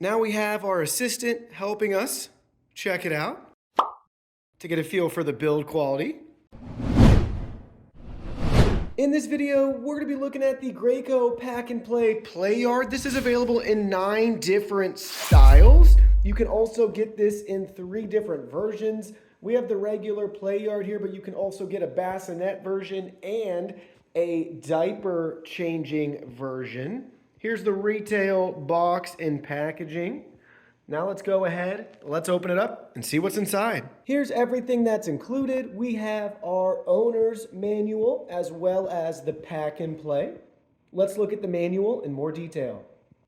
Now we have our assistant helping us check it out to get a feel for the build quality. In this video, we're going to be looking at the Graco Pack and Play Playard. This is available in 9 different styles. You can also get this in 3 different versions. We have the regular Playard here, but you can also get a bassinet version and a diaper changing version. Here's the retail box and packaging. Now let's go ahead, let's open it up and see what's inside. Here's everything that's included. We have our owner's manual as well as the Pack and Play. Let's look at the manual in more detail.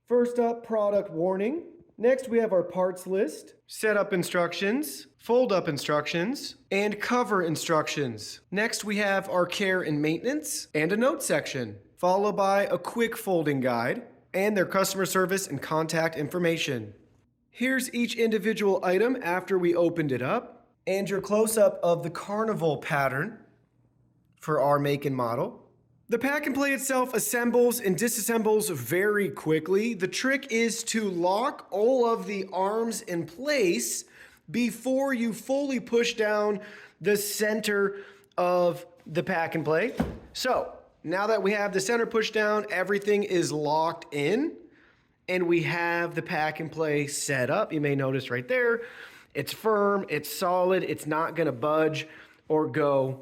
First up, product warning. Next, we have our parts list, setup instructions, fold up instructions, and cover instructions. Next, we have our care and maintenance and a note section, followed by a quick folding guide and their customer service and contact information. Here's each individual item after we opened it up, and your close-up of the carnival pattern for our make and model. The Pack and Play itself assembles and disassembles very quickly. The trick is to lock all of the arms in place before you fully push down the center of the Pack and Play. So, now that we have the center pushed down, everything is locked in. And we have the Pack and Play set up. You may notice right there, it's firm, it's solid, it's not gonna budge or go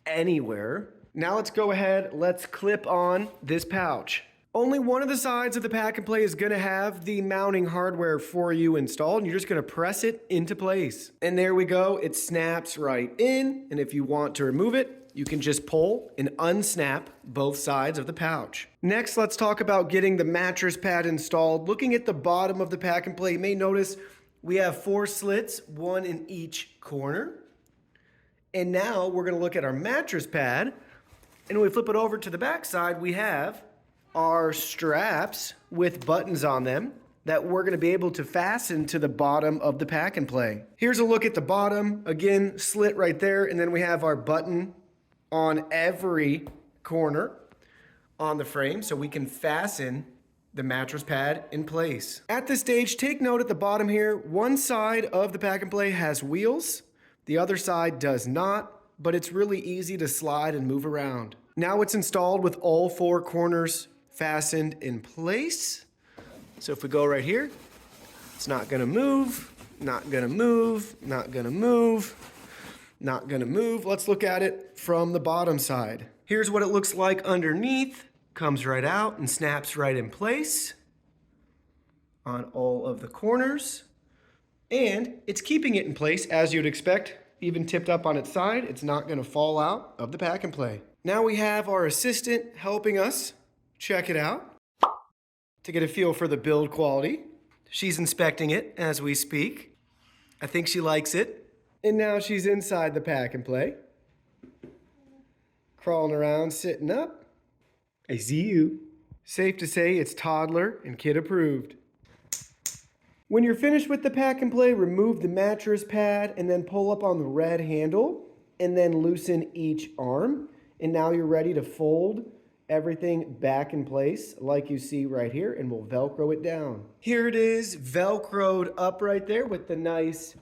anywhere. Now let's go ahead, let's clip on this pouch. Only one of the sides of the Pack and Play is gonna have the mounting hardware for you installed, and you're just gonna press it into place. And there we go, it snaps right in, and if you want to remove it, you can just pull and unsnap both sides of the pouch. Next, let's talk about getting the mattress pad installed. Looking at the bottom of the Pack and Play, you may notice we have 4 slits, 1 in each corner. And now we're gonna look at our mattress pad. And when we flip it over to the back side, we have our straps with buttons on them that we're gonna be able to fasten to the bottom of the Pack and Play. Here's a look at the bottom. Again, slit right there, and then we have our button on every corner on the frame so we can fasten the mattress pad in place. At this stage, take note at the bottom here, one side of the Pack and Play has wheels, the other side does not, but it's really easy to slide and move around. Now it's installed with all 4 corners fastened in place. So if we go right here, it's not gonna move, not gonna move, not gonna move, not gonna move. Let's look at it from the bottom side. Here's what it looks like underneath. Comes right out and snaps right in place on all of the corners. And it's keeping it in place as you'd expect, even tipped up on its side. It's not gonna fall out of the Pack and Play. Now we have our assistant helping us check it out to get a feel for the build quality. She's inspecting it as we speak. I think she likes it. And now she's inside the Pack and Play. Crawling around, sitting up. I see you. Safe to say it's toddler and kid approved. When you're finished with the Pack and Play, remove the mattress pad and then pull up on the red handle and then loosen each arm. And now you're ready to fold everything back in place like you see right here, and we'll Velcro it down. Here it is, Velcroed up right there with the nice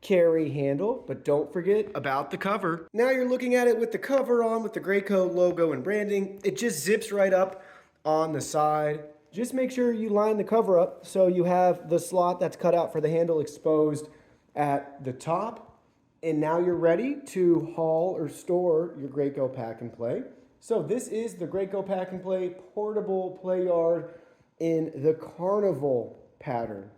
carry handle, but don't forget about the cover. Now you're looking at it with the cover on with the Graco logo and branding. It just zips right up on the side. Just make sure you line the cover up so you have the slot that's cut out for the handle exposed at the top. And now you're ready to haul or store your Graco Pack and Play. So this is the Graco Pack and Play portable Playard in the carnival pattern.